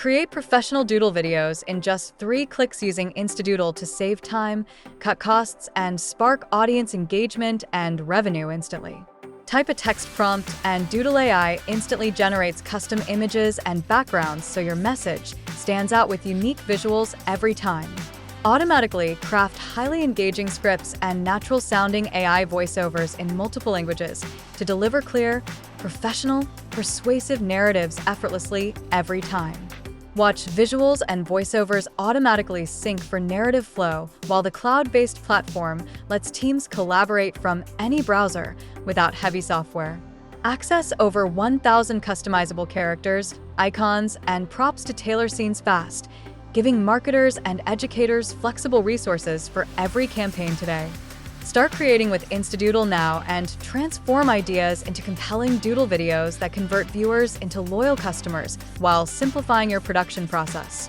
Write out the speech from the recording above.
Create professional doodle videos in just 3 clicks using InstaDoodle to save time, cut costs, and spark audience engagement and revenue instantly. Type a text prompt, and Doodle AI instantly generates custom images and backgrounds so your message stands out with unique visuals every time. Automatically craft highly engaging scripts and natural-sounding AI voiceovers in multiple languages to deliver clear, professional, persuasive narratives effortlessly every time. Watch visuals and voiceovers automatically sync for narrative flow, while the cloud-based platform lets teams collaborate from any browser without heavy software. Access over 1,000 customizable characters, icons, and props to tailor scenes fast, giving marketers and educators flexible resources for every campaign today. Start creating with InstaDoodle now and transform ideas into compelling doodle videos that convert viewers into loyal customers while simplifying your production process.